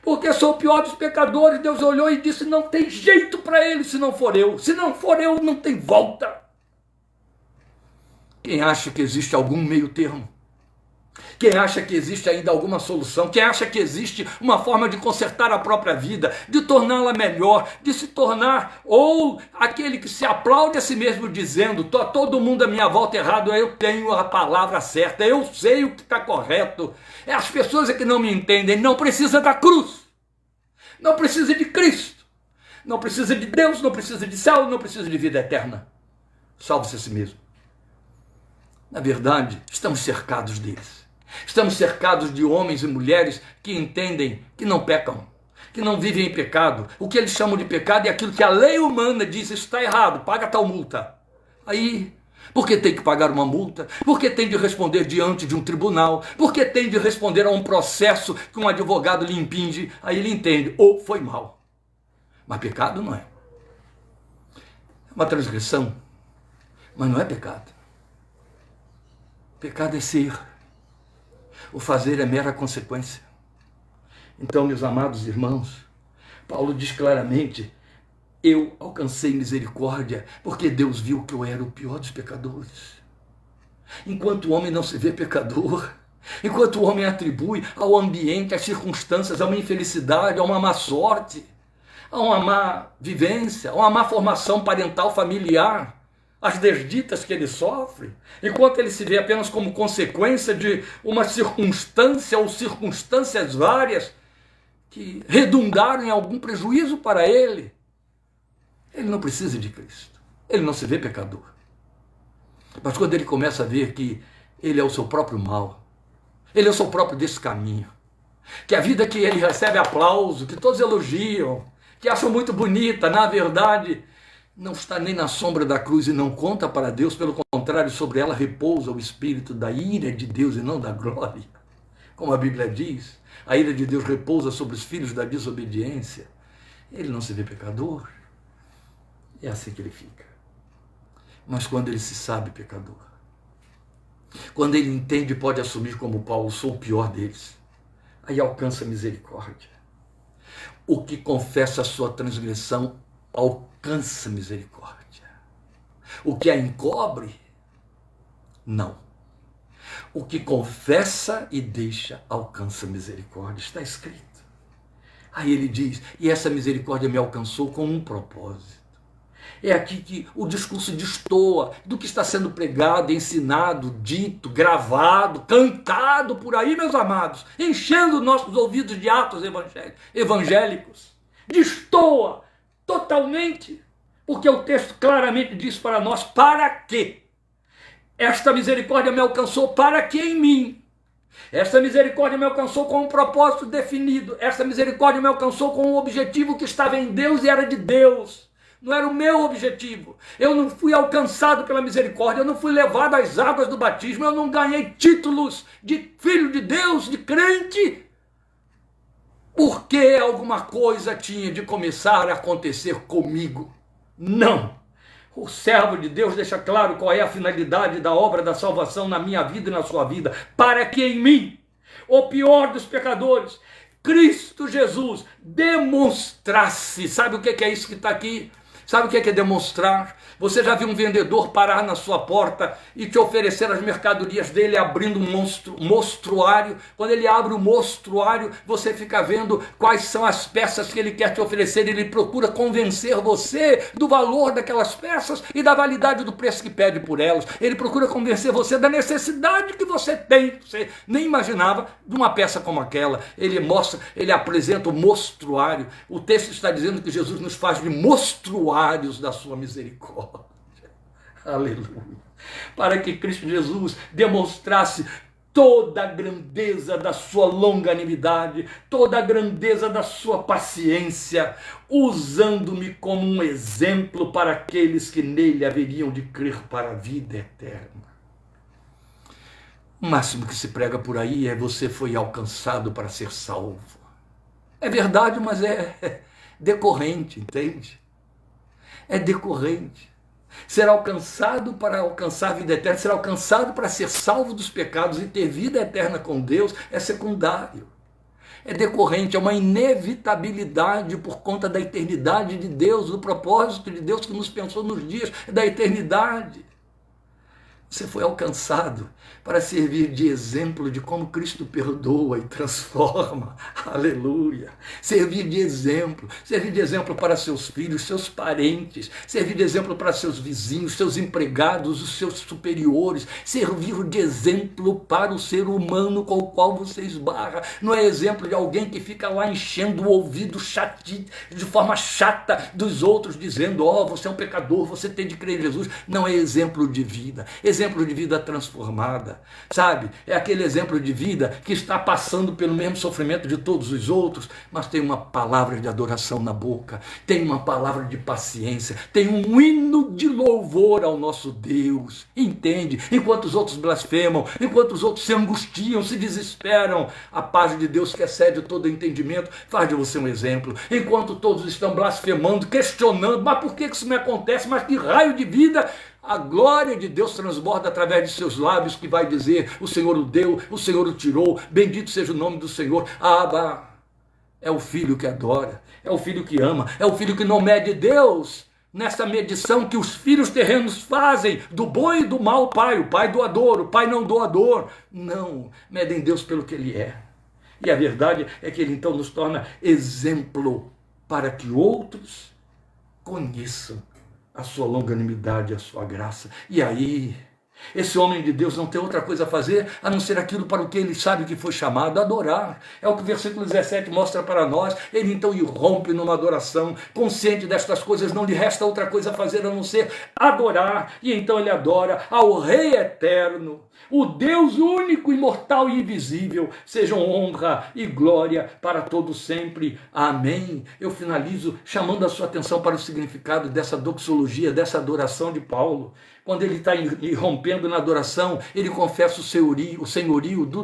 Porque sou o pior dos pecadores, Deus olhou e disse, não tem jeito para ele se não for eu. Se não for eu, não tem volta. Quem acha que existe algum meio termo? Quem acha que existe ainda alguma solução? Quem acha que existe uma forma de consertar a própria vida, de torná-la melhor, de se tornar, ou aquele que se aplaude a si mesmo dizendo, todo mundo à minha volta errado, eu tenho a palavra certa, eu sei o que está correto. As pessoas é que não me entendem. Não precisa da cruz, não precisa de Cristo, não precisa de Deus, não precisa de céu, não precisa de vida eterna. Salve-se a si mesmo. Na verdade, estamos cercados deles. Estamos cercados de homens e mulheres que entendem que não pecam, que não vivem em pecado. O que eles chamam de pecado é aquilo que a lei humana diz, isso está errado, paga tal multa. Aí, porque tem que pagar uma multa, porque tem de responder diante de um tribunal, porque tem de responder a um processo que um advogado lhe impinge, aí ele entende, ou foi mal. Mas pecado não é. É uma transgressão, mas não é pecado. Pecado é ser. O fazer é mera consequência. Então, meus amados irmãos, Paulo diz claramente, eu alcancei misericórdia, porque Deus viu que eu era o pior dos pecadores. Enquanto o homem não se vê pecador, enquanto o homem atribui ao ambiente, às circunstâncias, a uma infelicidade, a uma má sorte, a uma má vivência, a uma má formação parental familiar, as desditas que ele sofre, enquanto ele se vê apenas como consequência de uma circunstância ou circunstâncias várias que redundaram em algum prejuízo para ele, ele não precisa de Cristo, ele não se vê pecador. Mas quando ele começa a ver que ele é o seu próprio mal, ele é o seu próprio desse caminho, que a vida que ele recebe aplauso, que todos elogiam, que acham muito bonita, na verdade, não está nem na sombra da cruz e não conta para Deus, pelo contrário, sobre ela repousa o espírito da ira de Deus e não da glória. Como a Bíblia diz, a ira de Deus repousa sobre os filhos da desobediência. Ele não se vê pecador, é assim que ele fica. Mas quando ele se sabe pecador, quando ele entende e pode assumir como Paulo, sou o pior deles, aí alcança a misericórdia. O que confessa a sua transgressão alcança misericórdia. O que a encobre, não. O que confessa e deixa, alcança misericórdia. Está escrito. Aí ele diz, e essa misericórdia me alcançou com um propósito. É aqui que o discurso destoa do que está sendo pregado, ensinado, dito, gravado, cantado por aí, meus amados, enchendo nossos ouvidos de atos evangélicos. Destoa totalmente, porque o texto claramente diz para nós, para quê? Esta misericórdia me alcançou para que em mim? Esta misericórdia me alcançou com um propósito definido. Esta misericórdia me alcançou com um objetivo que estava em Deus e era de Deus. Não era o meu objetivo. Eu não fui alcançado pela misericórdia, eu não fui levado às águas do batismo, eu não ganhei títulos de filho de Deus, de crente, porque alguma coisa tinha de começar a acontecer comigo. Não. O servo de Deus deixa claro qual é a finalidade da obra da salvação na minha vida e na sua vida. Para que em mim, o pior dos pecadores, Cristo Jesus demonstrasse, sabe o que é isso que está aqui? Sabe o que é demonstrar? Você já viu um vendedor parar na sua porta e te oferecer as mercadorias dele abrindo um mostruário? Quando ele abre o mostruário, você fica vendo quais são as peças que ele quer te oferecer. Ele procura convencer você do valor daquelas peças e da validade do preço que pede por elas. Ele procura convencer você da necessidade que você tem. Você nem imaginava de uma peça como aquela. Ele mostra, ele apresenta o mostruário. O texto está dizendo que Jesus nos faz de mostruários da sua misericórdia. Aleluia. Para que Cristo Jesus demonstrasse toda a grandeza da sua longanimidade, toda a grandeza da sua paciência, usando-me como um exemplo para aqueles que nele haveriam de crer para a vida eterna. O máximo que se prega por aí é: você foi alcançado para ser salvo. É verdade, mas é decorrente, entende? É decorrente. Ser alcançado para alcançar a vida eterna, ser alcançado para ser salvo dos pecados e ter vida eterna com Deus é secundário. É decorrente, é uma inevitabilidade por conta da eternidade de Deus, do propósito de Deus que nos pensou nos dias da eternidade. Você foi alcançado para servir de exemplo de como Cristo perdoa e transforma. Aleluia. Servir de exemplo para seus filhos, seus parentes, servir de exemplo para seus vizinhos, seus empregados, os seus superiores, servir de exemplo para o ser humano com o qual você esbarra. Não é exemplo de alguém que fica lá enchendo o ouvido de forma chata dos outros, dizendo: ó, você é um pecador, você tem de crer em Jesus. Não é exemplo de vida. Exemplo de vida transformada, sabe? É aquele exemplo de vida que está passando pelo mesmo sofrimento de todos os outros, mas tem uma palavra de adoração na boca, tem uma palavra de paciência, tem um hino de louvor ao nosso Deus, entende? Enquanto os outros blasfemam, enquanto os outros se angustiam, se desesperam, a paz de Deus, que excede todo entendimento, faz de você um exemplo. Enquanto todos estão blasfemando, questionando: mas por que isso me acontece? Mas que raio de vida! A glória de Deus transborda através de seus lábios, que vai dizer: o Senhor o deu, o Senhor o tirou, bendito seja o nome do Senhor. Abba é o filho que adora, é o filho que ama, é o filho que não mede Deus nessa medição que os filhos terrenos fazem do bom e do mau pai, o pai doador, o pai não doador. Não, medem Deus pelo que ele é. E a verdade é que ele então nos torna exemplo para que outros conheçam a sua longanimidade, a sua graça. E aí, esse homem de Deus não tem outra coisa a fazer a não ser aquilo para o que ele sabe que foi chamado: adorar. É o que o versículo 17 mostra para nós. Ele então irrompe numa adoração, consciente destas coisas, não lhe resta outra coisa a fazer a não ser adorar. E então ele adora ao Rei eterno, o Deus único, imortal e invisível. Sejam honra e glória para todos sempre. Amém. Eu finalizo chamando a sua atenção para o significado dessa doxologia, dessa adoração de Paulo. Quando ele está irrompendo na adoração, ele confessa o senhorio do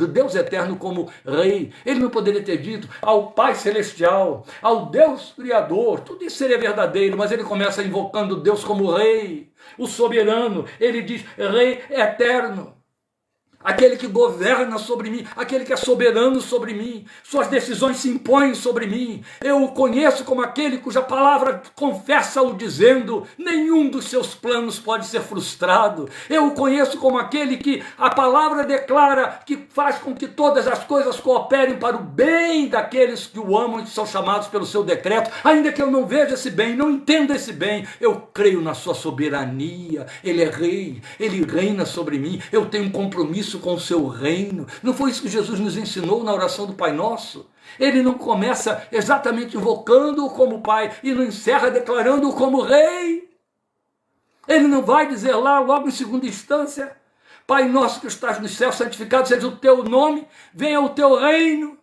Deus eterno como Rei. Ele não poderia ter dito ao Pai Celestial, ao Deus Criador. Tudo isso seria verdadeiro, mas ele começa invocando Deus como Rei, o soberano. Ele diz: Rei eterno. Aquele que governa sobre mim, aquele que é soberano sobre mim, suas decisões se impõem sobre mim. Eu o conheço como aquele cuja palavra confessa-o dizendo: nenhum dos seus planos pode ser frustrado. Eu o conheço como aquele que a palavra declara que faz com que todas as coisas cooperem para o bem daqueles que o amam e que são chamados pelo seu decreto. Ainda que eu não veja esse bem, não entenda esse bem, eu creio na sua soberania. Ele é rei, ele reina sobre mim. Eu tenho um compromisso com o seu reino. Não foi isso que Jesus nos ensinou na oração do Pai Nosso? Ele não começa exatamente invocando-o como Pai e não encerra declarando-o como Rei. Ele não vai dizer lá, logo em segunda instância: Pai nosso que estás nos céus, santificado seja o teu nome, venha o teu reino.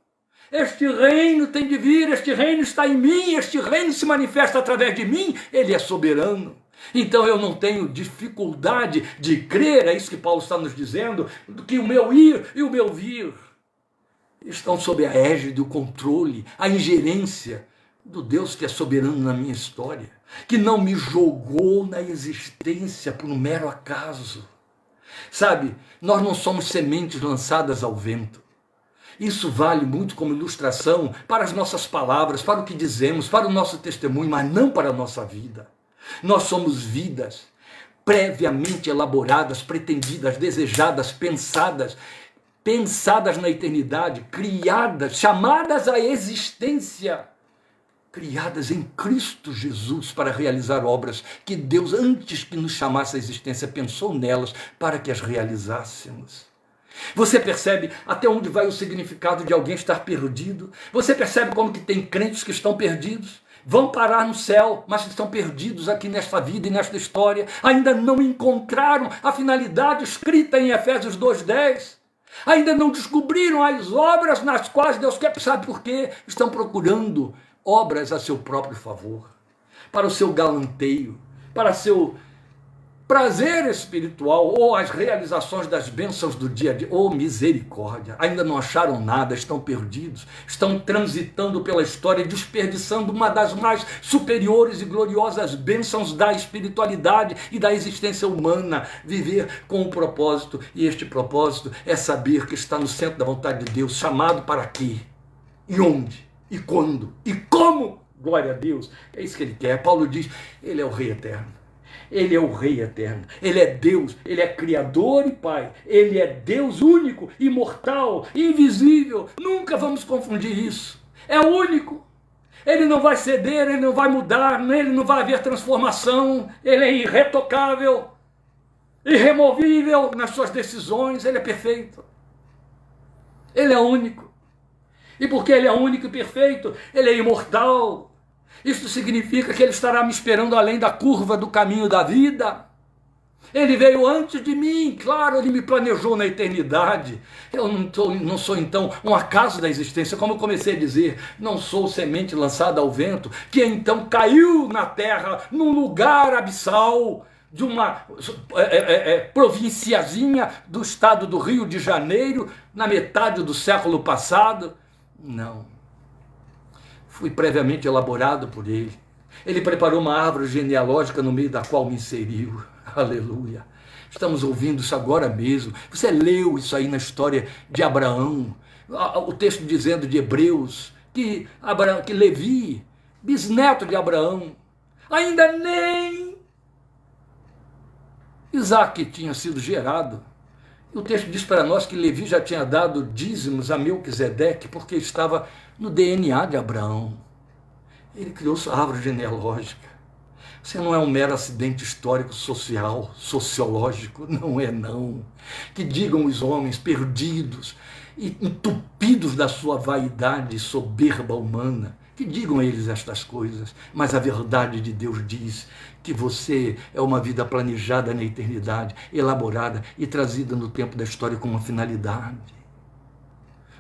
Este reino tem de vir, este reino está em mim, este reino se manifesta através de mim. Ele é soberano. Então eu não tenho dificuldade de crer, é isso que Paulo está nos dizendo, que o meu ir e o meu vir estão sob a égide, o controle, a ingerência do Deus que é soberano na minha história, que não me jogou na existência por um mero acaso. Sabe, nós não somos sementes lançadas ao vento. Isso vale muito como ilustração para as nossas palavras, para o que dizemos, para o nosso testemunho, mas não para a nossa vida. Nós somos vidas previamente elaboradas, pretendidas, desejadas, pensadas na eternidade, criadas, chamadas à existência, criadas em Cristo Jesus para realizar obras que Deus, antes que nos chamasse à existência, pensou nelas para que as realizássemos. Você percebe até onde vai o significado de alguém estar perdido? Você percebe como que tem crentes que estão perdidos? Vão parar no céu, mas estão perdidos aqui nesta vida e nesta história. Ainda não encontraram a finalidade escrita em Efésios 2:10. Ainda não descobriram as obras nas quais Deus quer, sabe por quê? Estão procurando obras a seu próprio favor, para o seu galanteio, para seu prazer espiritual, ou as realizações das bênçãos do dia a dia. Oh, misericórdia! Ainda não acharam nada, estão perdidos, estão transitando pela história, desperdiçando uma das mais superiores e gloriosas bênçãos da espiritualidade e da existência humana, viver com um propósito, e este propósito é saber que está no centro da vontade de Deus, chamado para quê? E onde? E quando? E como? Glória a Deus! É isso que ele quer. Paulo diz, ele é o Rei eterno. Ele é o Rei eterno, Ele é Deus, Ele é Criador e Pai, Ele é Deus único, imortal, invisível. Nunca vamos confundir isso. É único. Ele não vai ceder, Ele não vai mudar, nele não vai haver transformação. Ele é irretocável, irremovível nas suas decisões. Ele é perfeito. Ele é único. E porque Ele é único e perfeito, Ele é imortal. Isso significa que Ele estará me esperando além da curva do caminho da vida. Ele veio antes de mim, claro, Ele me planejou na eternidade. Eu não sou então um acaso da existência, como eu comecei a dizer, não sou semente lançada ao vento, que então caiu na terra, num lugar abissal, de uma provinciazinha do estado do Rio de Janeiro, na metade do século passado. Não. Fui previamente elaborado por Ele. Ele preparou uma árvore genealógica no meio da qual me inseriu. Aleluia. Estamos ouvindo isso agora mesmo. Você leu isso aí na história de Abraão. O texto dizendo de Hebreus que Levi, bisneto de Abraão, ainda nem Isaac tinha sido gerado. E o texto diz para nós que Levi já tinha dado dízimos a Melquisedeque porque estava no DNA de Abraão. Ele criou sua árvore genealógica. Você não é um mero acidente histórico, social, sociológico, não é não. Que digam os homens perdidos e entupidos da sua vaidade e soberba humana, que digam eles estas coisas, mas a verdade de Deus diz que você é uma vida planejada na eternidade, elaborada e trazida no tempo da história com uma finalidade.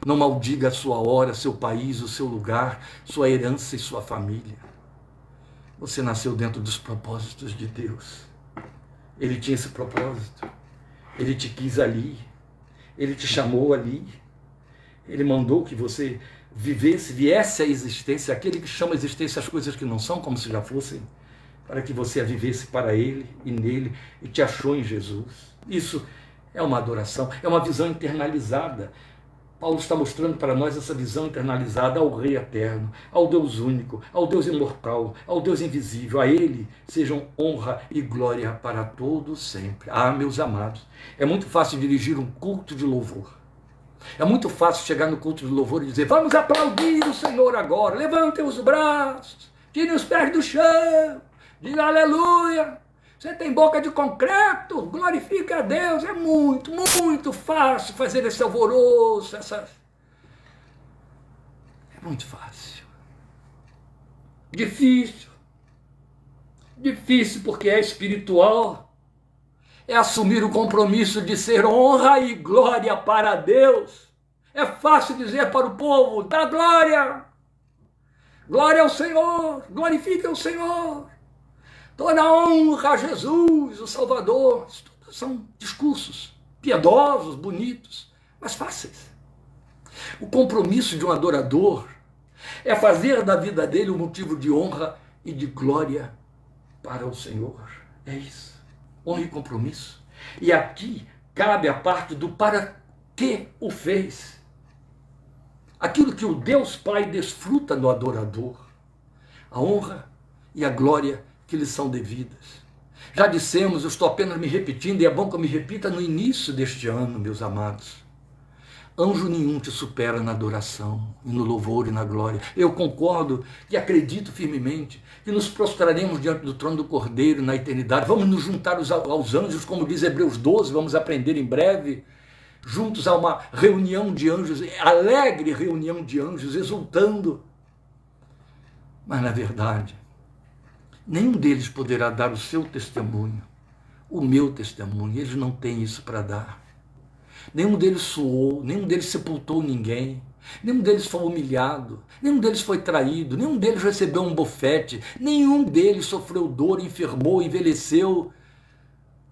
Não maldiga a sua hora, seu país, o seu lugar, sua herança e sua família. Você nasceu dentro dos propósitos de Deus. Ele tinha esse propósito. Ele te quis ali. Ele te chamou ali. Ele mandou que você viesse à existência, aquele que chama a existência as coisas que não são como se já fossem, para que você a vivesse para Ele e nele, e te achou em Jesus. Isso é uma adoração, é uma visão internalizada. Paulo está mostrando para nós essa visão internalizada ao Rei eterno, ao Deus único, ao Deus imortal, ao Deus invisível. A Ele sejam honra e glória para todos sempre. Ah, meus amados, é muito fácil dirigir um culto de louvor. É muito fácil chegar no culto de louvor e dizer, vamos aplaudir o Senhor agora, levantem os braços, tirem os pés do chão, diga aleluia. Você tem boca de concreto, glorifica a Deus. É muito, muito fácil fazer esse alvoroço. É muito fácil. Difícil. Difícil porque é espiritual. É assumir o compromisso de ser honra e glória para Deus. É fácil dizer para o povo, dá glória. Glória ao Senhor, glorifica o Senhor. Toda honra a Jesus, o Salvador. Isso tudo são discursos piedosos, bonitos, mas fáceis. O compromisso de um adorador é fazer da vida dele um motivo de honra e de glória para o Senhor. É isso. Honra e compromisso. E aqui cabe a parte do para que o fez. aquilo que o Deus Pai desfruta no adorador, a honra e a glória que lhe são devidas. Já dissemos, eu estou apenas me repetindo, e é bom que eu me repita no início deste ano, meus amados. Anjo nenhum te supera na adoração, e no louvor e na glória. Eu concordo e acredito firmemente que nos prostraremos diante do trono do Cordeiro na eternidade. Vamos nos juntar aos anjos, como diz Hebreus 12, vamos aprender em breve, juntos a uma reunião de anjos, alegre reunião de anjos, exultando. Mas, na verdade, nenhum deles poderá dar o seu testemunho, o meu testemunho. Eles não têm isso para dar. Nenhum deles suou, nenhum deles sepultou ninguém, nenhum deles foi humilhado, nenhum deles foi traído, nenhum deles recebeu um bofete, nenhum deles sofreu dor, enfermou, envelheceu,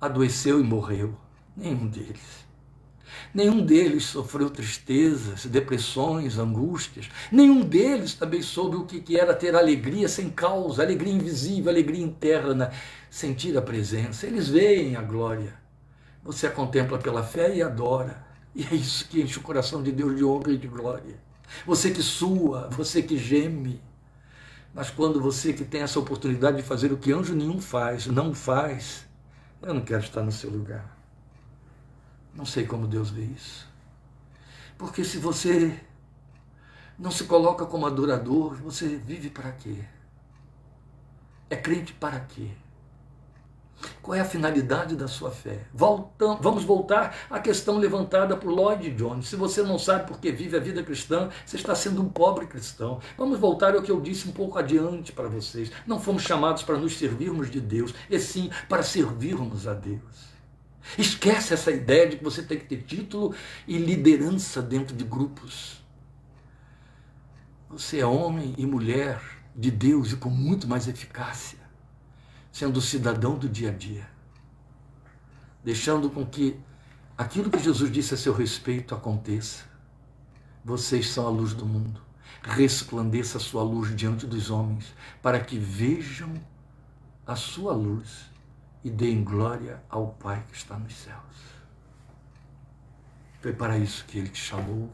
adoeceu e morreu. Nenhum deles. Nenhum deles sofreu tristezas, depressões, angústias. Nenhum deles também soube o que era ter alegria sem causa, alegria invisível, alegria interna, sentir a presença. Eles veem a glória. Você a contempla pela fé e adora. E é isso que enche o coração de Deus de honra e de glória. Você que sua, você que geme. Mas quando você que tem essa oportunidade de fazer o que anjo nenhum faz, não faz, eu não quero estar no seu lugar. Não sei como Deus vê isso. Porque se você não se coloca como adorador, você vive para quê? É crente para quê? Qual é a finalidade da sua fé? Vamos voltar à questão levantada por Lloyd Jones. Se você não sabe por que vive a vida cristã, você está sendo um pobre cristão. Vamos voltar ao que eu disse um pouco adiante para vocês. Não fomos chamados para nos servirmos de Deus, e sim para servirmos a Deus. Esquece essa ideia de que você tem que ter título e liderança dentro de grupos. Você é homem e mulher de Deus e com muito mais eficácia, sendo cidadão do dia a dia, deixando com que aquilo que Jesus disse a seu respeito aconteça. Vocês são a luz do mundo. Resplandeça a sua luz diante dos homens, para que vejam a sua luz e deem glória ao Pai que está nos céus. Foi para isso que Ele te chamou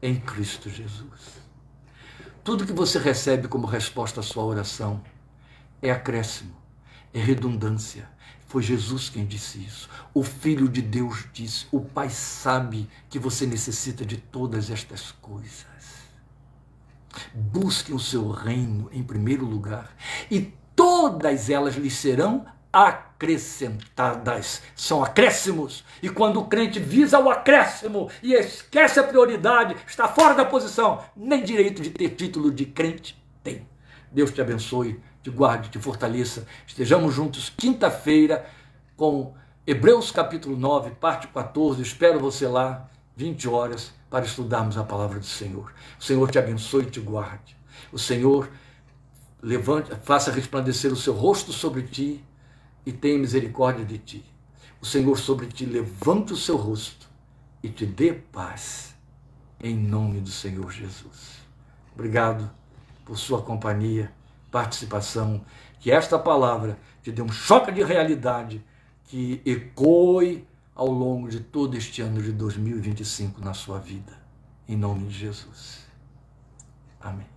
em Cristo Jesus. Tudo que você recebe como resposta à sua oração é acréscimo, é redundância. Foi Jesus quem disse isso. O Filho de Deus disse, o Pai sabe que você necessita de todas estas coisas. Busque o seu reino em primeiro lugar e todas elas lhe serão acrescentadas. São acréscimos. E quando o crente visa o acréscimo e esquece a prioridade, está fora da posição, nem direito de ter título de crente tem. Deus te abençoe, te guarde, te fortaleça. Estejamos juntos quinta-feira com Hebreus capítulo 9, parte 14. Espero você lá, 20 horas, para estudarmos a palavra do Senhor. O Senhor te abençoe e te guarde. O Senhor faça resplandecer o seu rosto sobre ti e tenha misericórdia de ti. O Senhor sobre ti levante o seu rosto e te dê paz, em nome do Senhor Jesus. Obrigado por sua companhia, participação, que esta palavra te dê um choque de realidade que ecoe ao longo de todo este ano de 2025 na sua vida, em nome de Jesus. Amém.